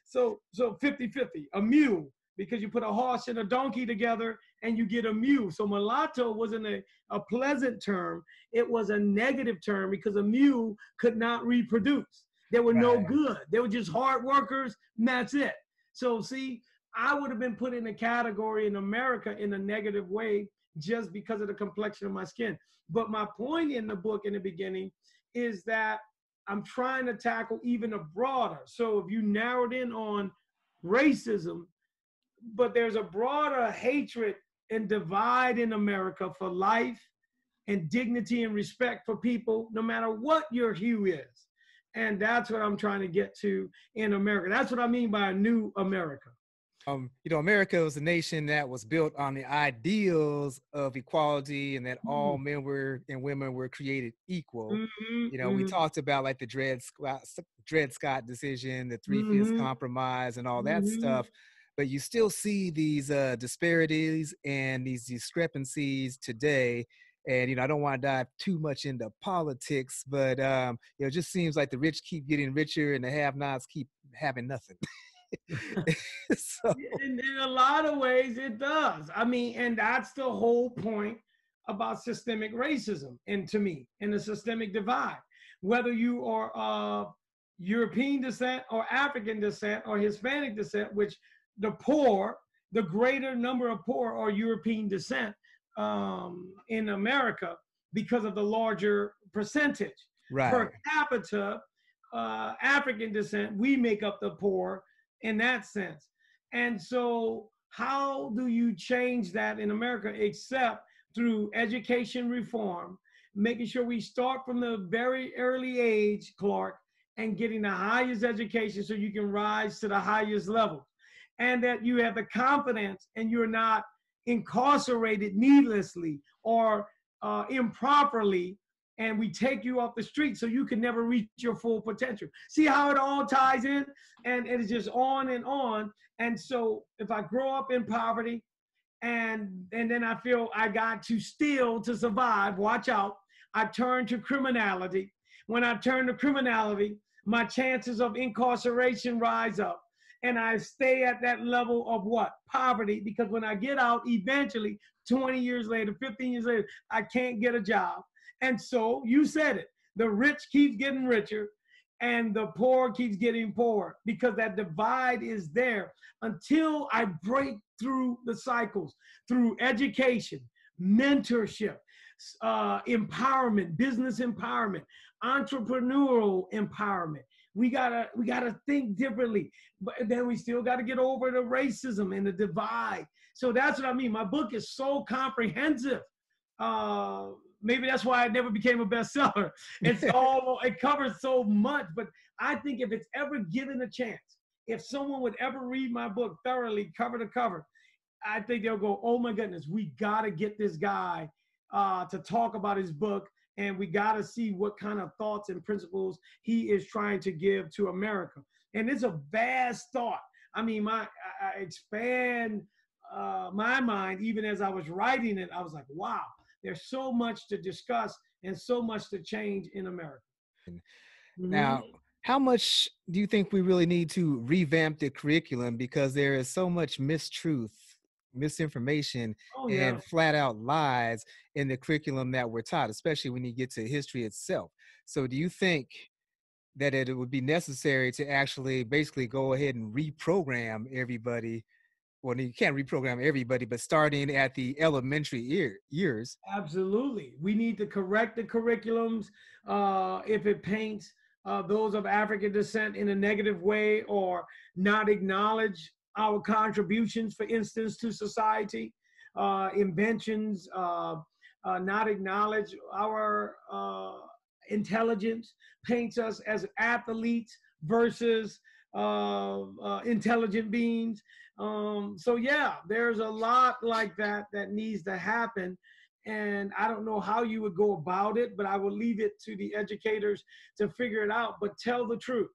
so 50-50, a mule, because you put a horse and a donkey together and you get a mule. So mulatto wasn't a pleasant term. It was a negative term because a mule could not reproduce. They were no good. They were just hard workers, and that's it. So see, I would have been put in a category in America in a negative way just because of the complexion of my skin. But my point in the book in the beginning is that I'm trying to tackle even a broader. So if you narrowed in on racism, but there's a broader hatred and divide in America for life and dignity and respect for people, no matter what your hue is. And that's what I'm trying to get to in America. That's what I mean by a new America. America was a nation that was built on the ideals of equality and that all men and women were created equal. We talked about like the Dred Scott decision, the Three-Fifths Compromise and all that stuff. But you still see these disparities and these discrepancies today. And, I don't want to dive too much into politics, but, it just seems like the rich keep getting richer and the have-nots keep having nothing. So, in a lot of ways, it does. I mean, and that's the whole point about systemic racism, and to me, and the systemic divide. Whether you are European descent or African descent or Hispanic descent, which the poor, the greater number of poor are European descent in America because of the larger percentage. right. Per capita, African descent, we make up the poor in that sense. And so, how do you change that in America except through education reform, making sure we start from the very early age, Clark, and getting the highest education so you can rise to the highest level, and that you have the confidence and you're not incarcerated needlessly or improperly, and we take you off the street so you can never reach your full potential. See how it all ties in? And it is just on and on. And so if I grow up in poverty and then I feel I got to steal to survive, watch out, I turn to criminality. When I turn to criminality, my chances of incarceration rise up. And I stay at that level of what? Poverty, because when I get out, eventually, 20 years later, 15 years later, I can't get a job. And so you said it, the rich keeps getting richer and the poor keeps getting poorer because that divide is there until I break through the cycles, through education, mentorship, empowerment, business empowerment, entrepreneurial empowerment. We gotta think differently, but then we still gotta get over the racism and the divide. So that's what I mean. My book is so comprehensive. Maybe that's why it never became a bestseller. It covers so much, but I think if it's ever given a chance, if someone would ever read my book thoroughly, cover to cover, I think they'll go, oh my goodness, we gotta get this guy to talk about his book, and we gotta see what kind of thoughts and principles he is trying to give to America. And it's a vast thought. I mean, I expand my mind even as I was writing it. I was like, wow. There's so much to discuss and so much to change in America. Now, how much do you think we really need to revamp the curriculum? Because there is so much mistruth, misinformation, and flat out lies in the curriculum that we're taught, especially when you get to history itself. So do you think that it would be necessary to actually basically go ahead and reprogram everybody? Well, you can't reprogram everybody, but starting at the elementary years. Absolutely. We need to correct the curriculums if it paints those of African descent in a negative way or not acknowledge our contributions, for instance, to society, inventions, not acknowledge our intelligence, paints us as athletes versus intelligent beings. So yeah, there's a lot like that that needs to happen. And I don't know how you would go about it, but I will leave it to the educators to figure it out. But tell the truth.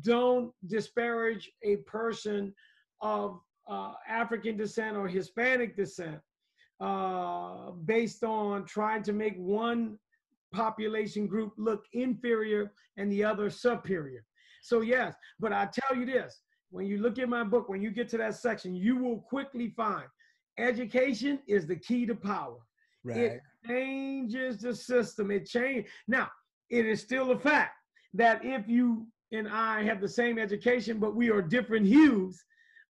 Don't disparage a person of African descent or Hispanic descent based on trying to make one population group look inferior and the other superior. So yes, but I tell you this, when you look at my book, when you get to that section, you will quickly find education is the key to power. Right. It changes the system. It changes. Now, it is still a fact that if you and I have the same education, but we are different hues,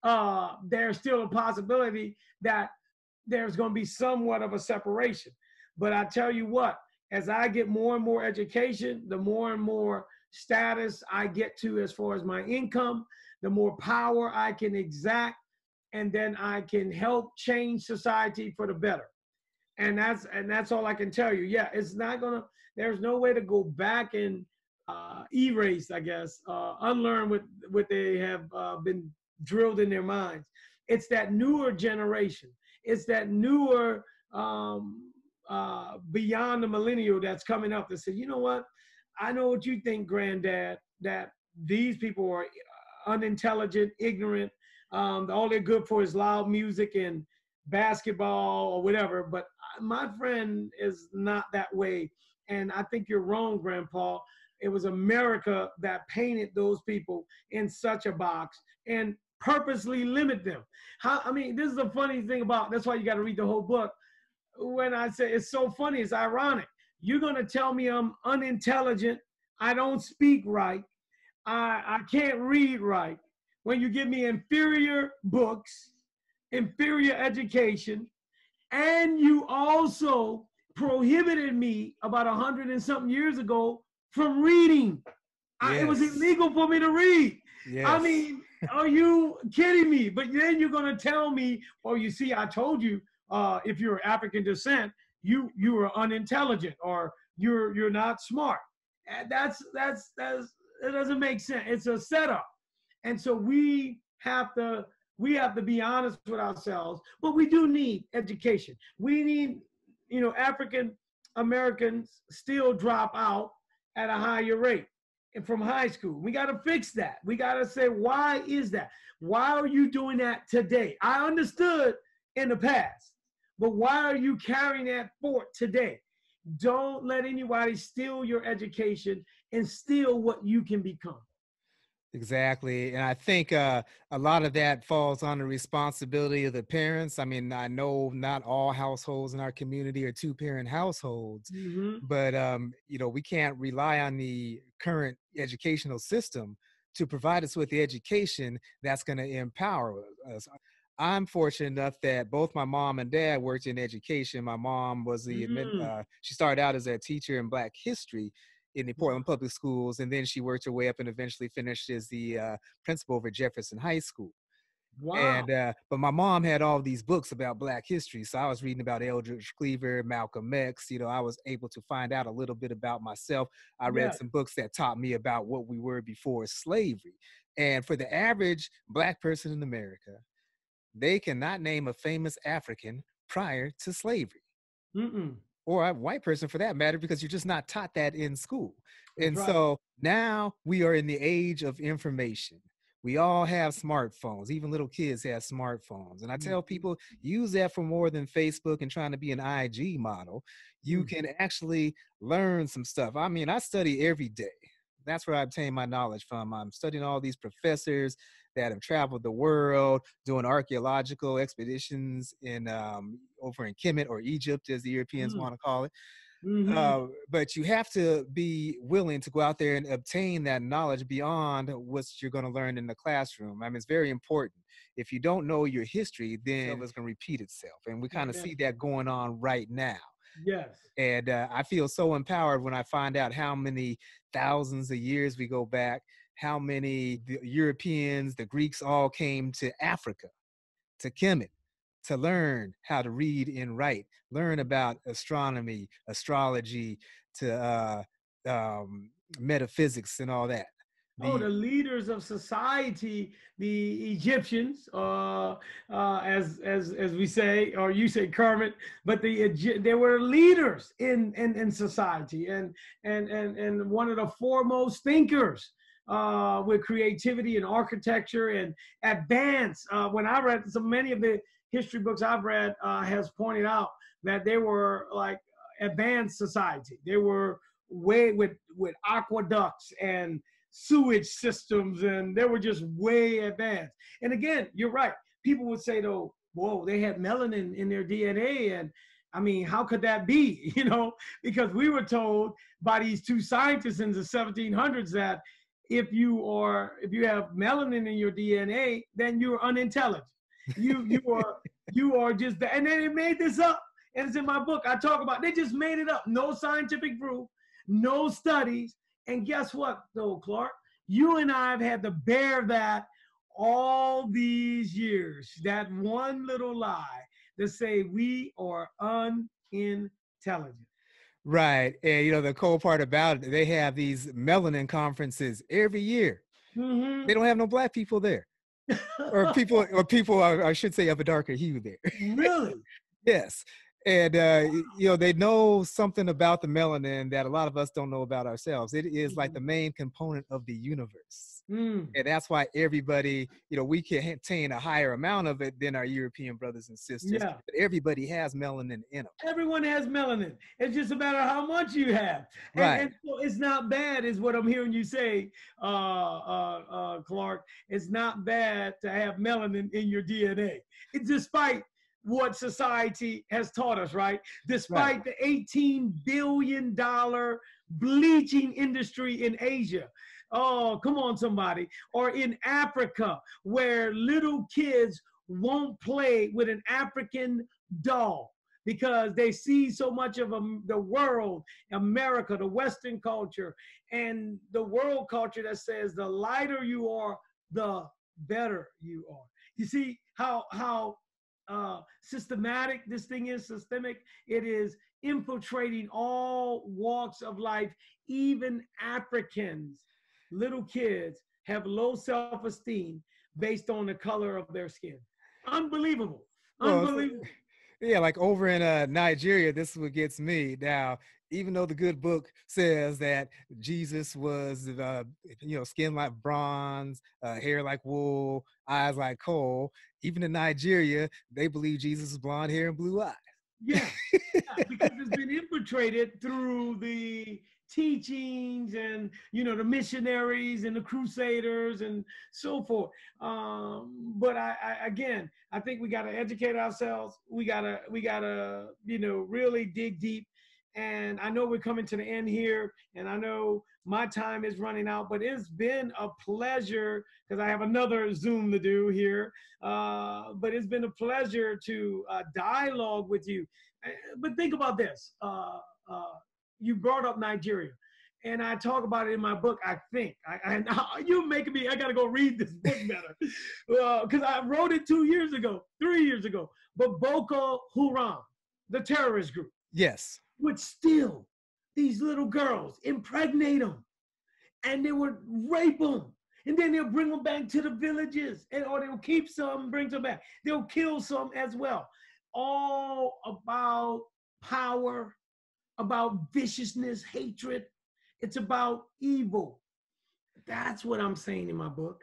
there's still a possibility that there's going to be somewhat of a separation. But I tell you what, as I get more and more education, the more and more status I get to as far as my income, the more power I can exact, and then I can help change society for the better. And that's all I can tell you. Yeah, it's not gonna. There's no way to go back and erase, I guess, unlearn what they have been drilled in their minds. It's that newer generation. It's that newer beyond the millennial that's coming up that said, you know what? I know what you think, Granddad, that these people are unintelligent, ignorant. All they're good for is loud music and basketball or whatever. But my friend is not that way. And I think you're wrong, Grandpa. it was America that painted those people in such a box and purposely limit them. I mean, this is the funny thing about, that's why you got to read the whole book. When I say it's so funny, it's ironic. You're going to tell me I'm unintelligent, I don't speak right, I can't read right, when you give me inferior books, inferior education, and you also prohibited me about 100 and something years ago from reading. It was illegal for me to read. Yes. I mean, are you kidding me? But then you're going to tell me, oh, you see, I told you, if you're African descent, you are unintelligent or you're not smart. And that doesn't make sense. It's a setup. And so we have to be honest with ourselves, but we do need education. We need, African Americans still drop out at a higher rate from high school. We got to fix that. We got to say, why is that? Why are you doing that today? I understood in the past, but why are you carrying that forth today? Don't let anybody steal your education and steal what you can become. Exactly. And I think a lot of that falls on the responsibility of the parents. I mean, I know not all households in our community are two-parent households, but, we can't rely on the current educational system to provide us with the education that's going to empower us. I'm fortunate enough that both my mom and dad worked in education. My mom was she started out as a teacher in Black history in the Portland Public Schools, and then she worked her way up and eventually finished as the principal over Jefferson High School. Wow. And but my mom had all these books about Black history, so I was reading about Eldridge Cleaver, Malcolm X. I was able to find out a little bit about myself. I read some books that taught me about what we were before slavery. And for the average Black person in America, they cannot name a famous African prior to slavery. Or a white person for that matter, because you're just not taught that in school. And so now we are in the age of information. We all have smartphones. Even little kids have smartphones. And I tell people, use that for more than Facebook and trying to be an IG model. You can actually learn some stuff. I mean, I study every day. That's where I obtain my knowledge from. I'm studying all these professors that have traveled the world, doing archaeological expeditions in over in Kemet, or Egypt, as the Europeans want to call it. But you have to be willing to go out there and obtain that knowledge beyond what you're going to learn in the classroom. I mean, it's very important. If you don't know your history, then it's going to repeat itself. And we kind of see that going on right now. Yes. And I feel so empowered when I find out how many thousands of years we go back, how many the Europeans, the Greeks all came to Africa, to Kemet, to learn how to read and write, learn about astronomy, astrology, to metaphysics and all that. The leaders of society, the Egyptians, as we say, or you say Kermit, but they were leaders in society, and one of the foremost thinkers with creativity and architecture and advance. When I read many of the history books I've read, has pointed out that they were like advanced society. They were way with aqueducts and sewage systems, and they were just way advanced. And again, you're right. People would say, though, whoa, they had melanin in their DNA. And I mean, how could that be? Because we were told by these two scientists in the 1700s that if you have melanin in your DNA, then you're unintelligent. You are just that. And then they made this up. And it's in my book. I talk about, they just made it up. No scientific proof, no studies. And guess what, though, Clark? You and I have had to bear that all these years, that one little lie to say we are unintelligent. Right. And, the cool part about it, they have these melanin conferences every year. They don't have no Black people there. or people, I should say, of a darker hue there. Really? Yes. And they know something about the melanin that a lot of us don't know about ourselves. It is like the main component of the universe. And that's why everybody, we can attain a higher amount of it than our European brothers and sisters. Yeah. But everybody has melanin in them. Everyone has melanin. It's just a matter of how much you have. Right. And so it's not bad, is what I'm hearing you say, Clark. It's not bad to have melanin in your DNA. It's despite what society has taught us, right? Despite the $18 billion bleaching industry in Asia. Oh, come on, somebody. Or in Africa, where little kids won't play with an African doll because they see so much of the world, America, the Western culture, and the world culture that says the lighter you are, the better you are. You see how systematic this thing is, systemic. It is infiltrating all walks of life. Even Africans, little kids, have low self-esteem based on the color of their skin. Unbelievable. Unbelievable. Yeah, like over in Nigeria, this is what gets me. Now, even though the good book says that Jesus was, skin like bronze, hair like wool, eyes like coal, even in Nigeria, they believe Jesus is blonde hair and blue eyes. Yeah, because it's been infiltrated through the teachings and the missionaries and the crusaders and so forth. But I think we got to educate ourselves. We gotta really dig deep. And I know we're coming to the end here, and I know my time is running out, but it's been a pleasure because I have another Zoom to do here. But it's been a pleasure to dialogue with you. But think about this. You brought up Nigeria, and I talk about it in my book. I think you're making me. I gotta go read this book better because I wrote it 3 years ago. But Boko Haram, the terrorist group, yes, would steal these little girls, impregnate them, and they would rape them. And then they'll bring them back to the villages, or they'll keep some, bring them back. They'll kill some as well. All about power, about viciousness, hatred. It's about evil. That's what I'm saying in my book.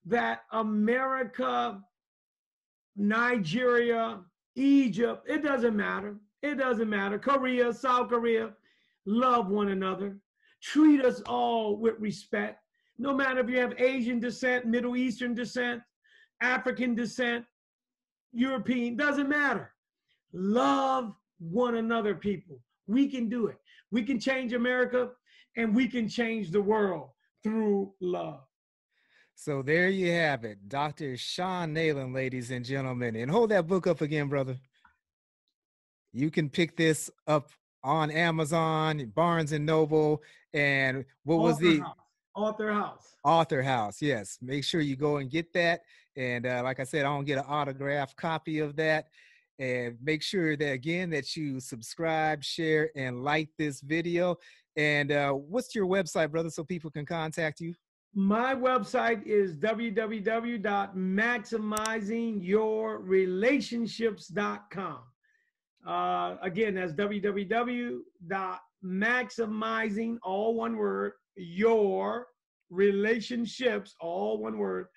That America, Nigeria, Egypt, it doesn't matter. It doesn't matter. Korea, South Korea, love one another. Treat us all with respect. No matter if you have Asian descent, Middle Eastern descent, African descent, European, doesn't matter. Love one another, people. We can do it. We can change America, and we can change the world through love. So there you have it, Dr. Sean Nayland, ladies and gentlemen. And hold that book up again, brother. You can pick this up on Amazon, Barnes and Noble, and what was the Author House. Author House, yes. Make sure you go and get that. And like I said, I don't get an autographed copy of that. And make sure that, again, that you subscribe, share, and like this video. And what's your website, brother, so people can contact you? My website is www.maximizingyourrelationships.com. Again, that's www.maximizing, all one word, your relationships, all one word,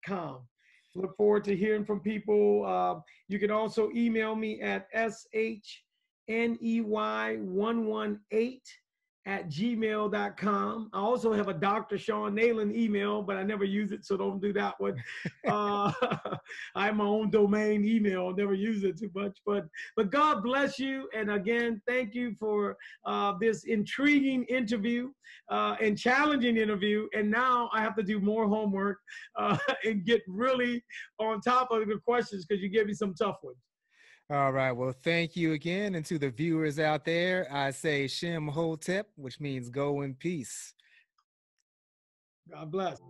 .com. Look forward to hearing from people. You can also email me at shney118@gmail.com. I also have a Dr. Sean Nayland email, but I never use it, so don't do that one. I have my own domain email, never use it too much. But God bless you. And again, thank you for this intriguing interview and challenging interview. And now I have to do more homework and get really on top of the questions because you gave me some tough ones. All right. Well, thank you again. And to the viewers out there, I say Shem Hotep, which means go in peace. God bless.